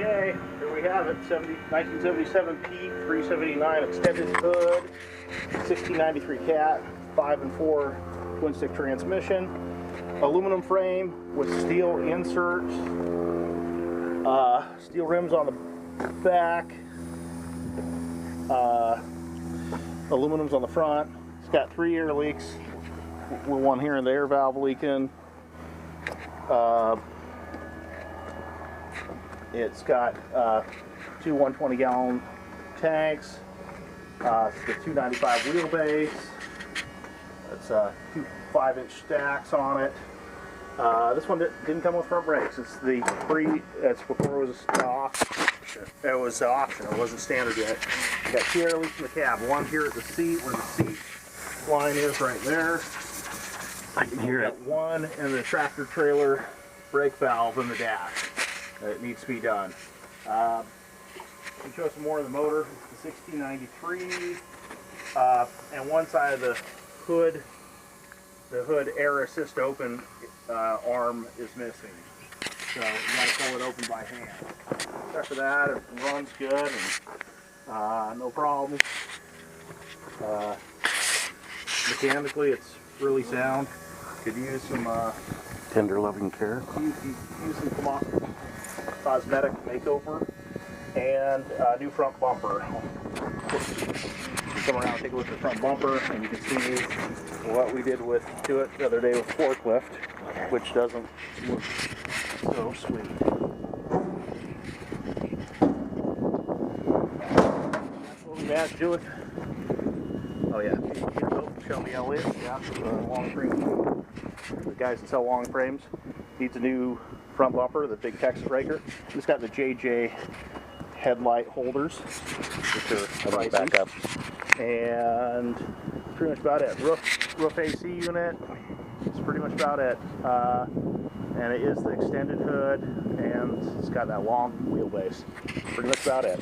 Okay, here we have it, 1977 P379 extended hood, 1693 cat, 5 and 4 twin stick transmission, aluminum frame with steel inserts, steel rims on the back, aluminum's on the front. It's got 3 air leaks, with one here and the air valve leaking. It's got 2 120-gallon tanks. It's got 295 wheelbase. It's 2 5-inch stacks on it. This one didn't come with front brakes. It's the it's before it was option. It was optional. It wasn't standard yet. You got 2 air leaks in the cab. One here at the seat, where the seat line is right there. I can hear it. One in the tractor trailer brake valve in the dash. It needs to be done. Can show some more of the motor. It's the 1693, and one side of the hood air assist open arm is missing. So you got to pull it open by hand. After that, it runs good and no problem. Mechanically, it's really sound. Could use some Tender loving care. use some cosmetic makeover and a new front bumper. Come around and take a look at the front bumper, and you can see what we did to it the other day with forklift, which doesn't look so sweet. That's what we managed to do it. Oh yeah, show me how it is. Yeah, long frame. The guys that sell long frames needs a new front bumper, the big Texas Raker. It's got the JJ headlight holders, which are pricey. Back up. And pretty much about it. Roof AC unit. It's pretty much about it. And it is the extended hood, and it's got that long wheelbase. Pretty much about it.